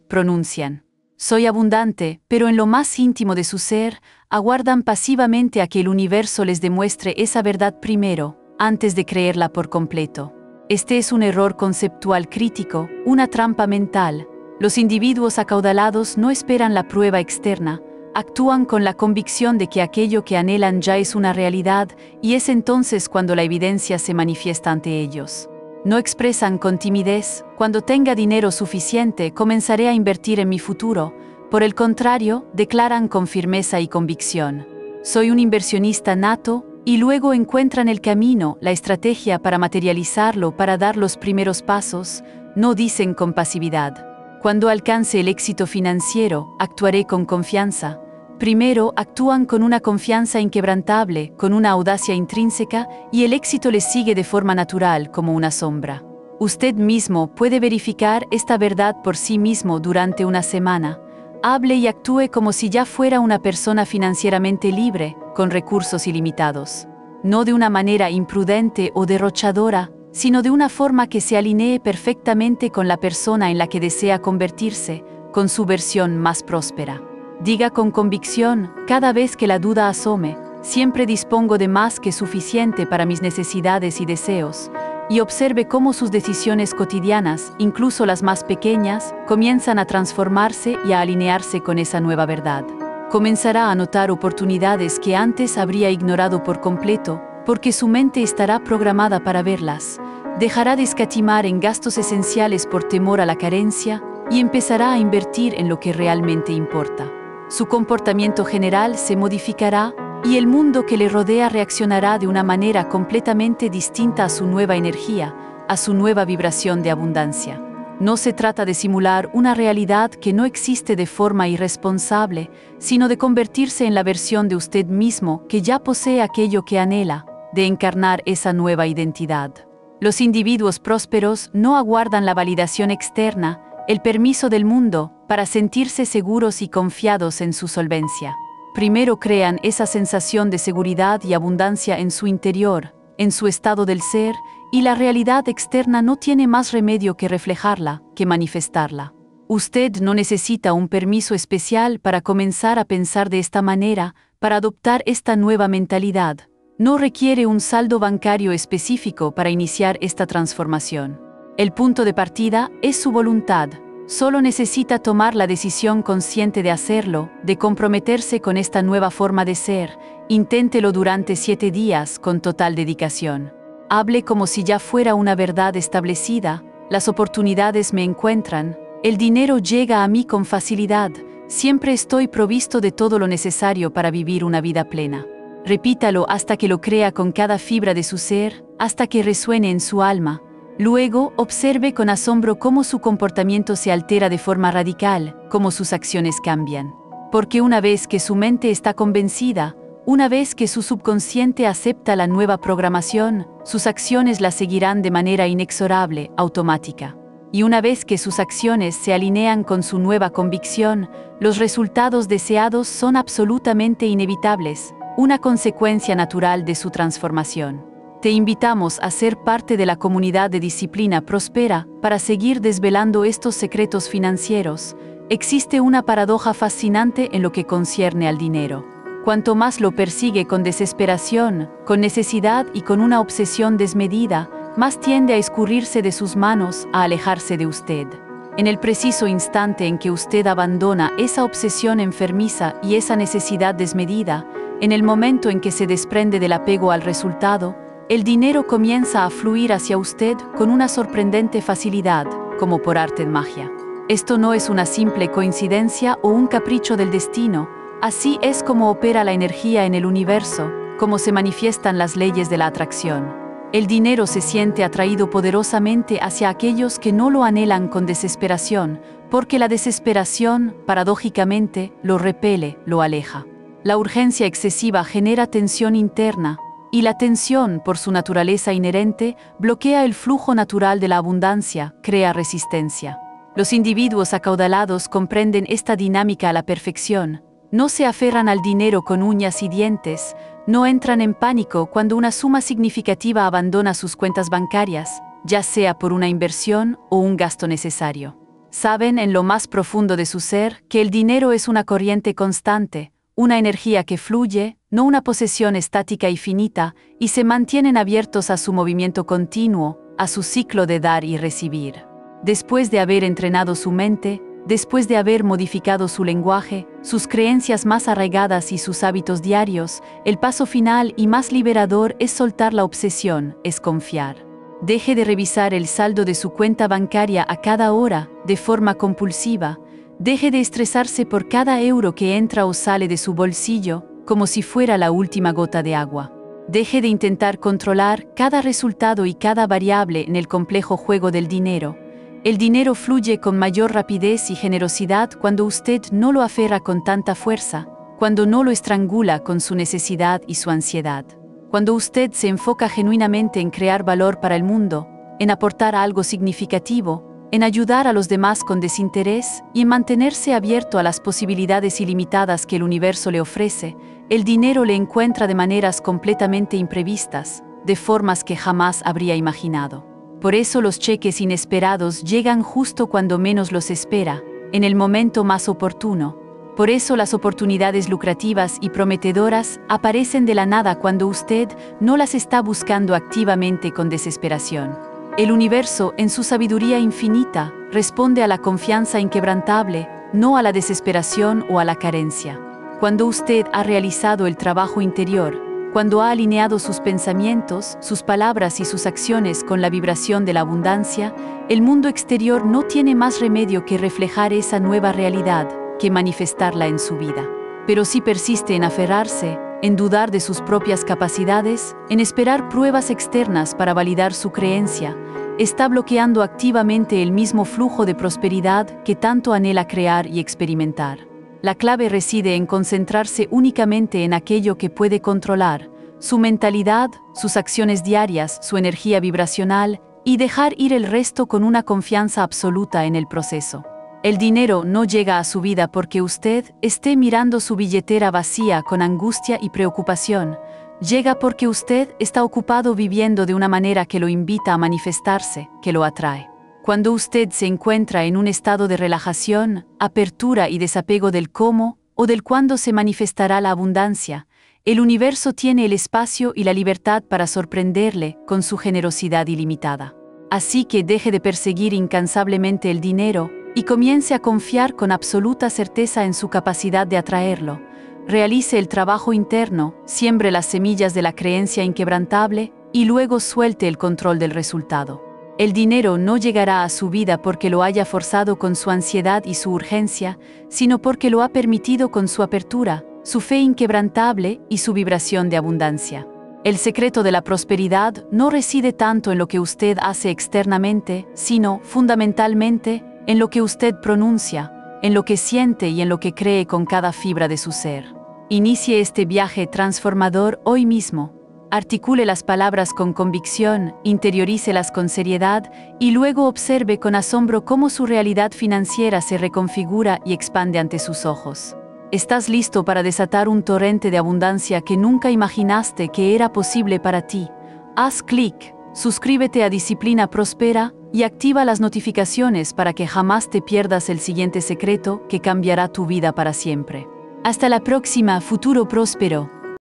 pronuncian. Soy abundante, pero en lo más íntimo de su ser, aguardan pasivamente a que el universo les demuestre esa verdad primero, antes de creerla por completo. Este es un error conceptual crítico, una trampa mental. Los individuos acaudalados no esperan la prueba externa, actúan con la convicción de que aquello que anhelan ya es una realidad, y es entonces cuando la evidencia se manifiesta ante ellos. No expresan con timidez: cuando tenga dinero suficiente, comenzaré a invertir en mi futuro. Por el contrario, declaran con firmeza y convicción: soy un inversionista nato, y luego encuentran el camino, la estrategia para materializarlo, para dar los primeros pasos. No dicen con pasividad: cuando alcance el éxito financiero, actuaré con confianza. Primero, actúan con una confianza inquebrantable, con una audacia intrínseca, y el éxito les sigue de forma natural, como una sombra. Usted mismo puede verificar esta verdad por sí mismo durante una semana. Hable y actúe como si ya fuera una persona financieramente libre, con recursos ilimitados. No de una manera imprudente o derrochadora, sino de una forma que se alinee perfectamente con la persona en la que desea convertirse, con su versión más próspera. Diga con convicción, cada vez que la duda asome: siempre dispongo de más que suficiente para mis necesidades y deseos, y observe cómo sus decisiones cotidianas, incluso las más pequeñas, comienzan a transformarse y a alinearse con esa nueva verdad. Comenzará a notar oportunidades que antes habría ignorado por completo, porque su mente estará programada para verlas. Dejará de escatimar en gastos esenciales por temor a la carencia y empezará a invertir en lo que realmente importa. Su comportamiento general se modificará y el mundo que le rodea reaccionará de una manera completamente distinta a su nueva energía, a su nueva vibración de abundancia. No se trata de simular una realidad que no existe de forma irresponsable, sino de convertirse en la versión de usted mismo que ya posee aquello que anhela, de encarnar esa nueva identidad. Los individuos prósperos no aguardan la validación externa, el permiso del mundo, para sentirse seguros y confiados en su solvencia. Primero crean esa sensación de seguridad y abundancia en su interior, en su estado del ser, y la realidad externa no tiene más remedio que reflejarla, que manifestarla. Usted no necesita un permiso especial para comenzar a pensar de esta manera, para adoptar esta nueva mentalidad. No requiere un saldo bancario específico para iniciar esta transformación. El punto de partida es su voluntad. Solo necesita tomar la decisión consciente de hacerlo, de comprometerse con esta nueva forma de ser. Inténtelo durante 7 días con total dedicación. Hable como si ya fuera una verdad establecida: las oportunidades me encuentran, el dinero llega a mí con facilidad, siempre estoy provisto de todo lo necesario para vivir una vida plena. Repítalo hasta que lo crea con cada fibra de su ser, hasta que resuene en su alma. Luego, observe con asombro cómo su comportamiento se altera de forma radical, cómo sus acciones cambian. Porque una vez que su mente está convencida, una vez que su subconsciente acepta la nueva programación, sus acciones la seguirán de manera inexorable, automática. Y una vez que sus acciones se alinean con su nueva convicción, los resultados deseados son absolutamente inevitables, una consecuencia natural de su transformación. Te invitamos a ser parte de la comunidad de Disciplina Próspera para seguir desvelando estos secretos financieros. Existe una paradoja fascinante en lo que concierne al dinero. Cuanto más lo persigue con desesperación, con necesidad y con una obsesión desmedida, más tiende a escurrirse de sus manos, a alejarse de usted. En el preciso instante en que usted abandona esa obsesión enfermiza y esa necesidad desmedida, en el momento en que se desprende del apego al resultado, el dinero comienza a fluir hacia usted con una sorprendente facilidad, como por arte de magia. Esto no es una simple coincidencia o un capricho del destino, así es como opera la energía en el universo, como se manifiestan las leyes de la atracción. El dinero se siente atraído poderosamente hacia aquellos que no lo anhelan con desesperación, porque la desesperación, paradójicamente, lo repele, lo aleja. La urgencia excesiva genera tensión interna, y la tensión, por su naturaleza inherente, bloquea el flujo natural de la abundancia, crea resistencia. Los individuos acaudalados comprenden esta dinámica a la perfección. No se aferran al dinero con uñas y dientes, no entran en pánico cuando una suma significativa abandona sus cuentas bancarias, ya sea por una inversión o un gasto necesario. Saben en lo más profundo de su ser que el dinero es una corriente constante, una energía que fluye, no una posesión estática y finita, y se mantienen abiertos a su movimiento continuo, a su ciclo de dar y recibir. Después de haber entrenado su mente, después de haber modificado su lenguaje, sus creencias más arraigadas y sus hábitos diarios, el paso final y más liberador es soltar la obsesión, es confiar. Deje de revisar el saldo de su cuenta bancaria a cada hora, de forma compulsiva. Deje de estresarse por cada euro que entra o sale de su bolsillo, como si fuera la última gota de agua. Deje de intentar controlar cada resultado y cada variable en el complejo juego del dinero. El dinero fluye con mayor rapidez y generosidad cuando usted no lo aferra con tanta fuerza, cuando no lo estrangula con su necesidad y su ansiedad. Cuando usted se enfoca genuinamente en crear valor para el mundo, en aportar algo significativo, en ayudar a los demás con desinterés y en mantenerse abierto a las posibilidades ilimitadas que el universo le ofrece, el dinero le encuentra de maneras completamente imprevistas, de formas que jamás habría imaginado. Por eso los cheques inesperados llegan justo cuando menos los espera, en el momento más oportuno. Por eso las oportunidades lucrativas y prometedoras aparecen de la nada cuando usted no las está buscando activamente con desesperación. El universo, en su sabiduría infinita, responde a la confianza inquebrantable, no a la desesperación o a la carencia. Cuando usted ha realizado el trabajo interior, cuando ha alineado sus pensamientos, sus palabras y sus acciones con la vibración de la abundancia, el mundo exterior no tiene más remedio que reflejar esa nueva realidad, que manifestarla en su vida. Pero si persiste en aferrarse, en dudar de sus propias capacidades, en esperar pruebas externas para validar su creencia, está bloqueando activamente el mismo flujo de prosperidad que tanto anhela crear y experimentar. La clave reside en concentrarse únicamente en aquello que puede controlar, su mentalidad, sus acciones diarias, su energía vibracional, y dejar ir el resto con una confianza absoluta en el proceso. El dinero no llega a su vida porque usted esté mirando su billetera vacía con angustia y preocupación. Llega porque usted está ocupado viviendo de una manera que lo invita a manifestarse, que lo atrae. Cuando usted se encuentra en un estado de relajación, apertura y desapego del cómo o del cuándo se manifestará la abundancia, el universo tiene el espacio y la libertad para sorprenderle con su generosidad ilimitada. Así que deje de perseguir incansablemente el dinero y comience a confiar con absoluta certeza en su capacidad de atraerlo. Realice el trabajo interno, siembre las semillas de la creencia inquebrantable y luego suelte el control del resultado. El dinero no llegará a su vida porque lo haya forzado con su ansiedad y su urgencia, sino porque lo ha permitido con su apertura, su fe inquebrantable y su vibración de abundancia. El secreto de la prosperidad no reside tanto en lo que usted hace externamente, sino, fundamentalmente, en lo que usted pronuncia, en lo que siente y en lo que cree con cada fibra de su ser. Inicie este viaje transformador hoy mismo. Articule las palabras con convicción, interiorícelas con seriedad y luego observe con asombro cómo su realidad financiera se reconfigura y expande ante sus ojos. Estás listo para desatar un torrente de abundancia que nunca imaginaste que era posible para ti. Haz clic, suscríbete a Disciplina Próspera y activa las notificaciones para que jamás te pierdas el siguiente secreto que cambiará tu vida para siempre. Hasta la próxima, futuro próspero.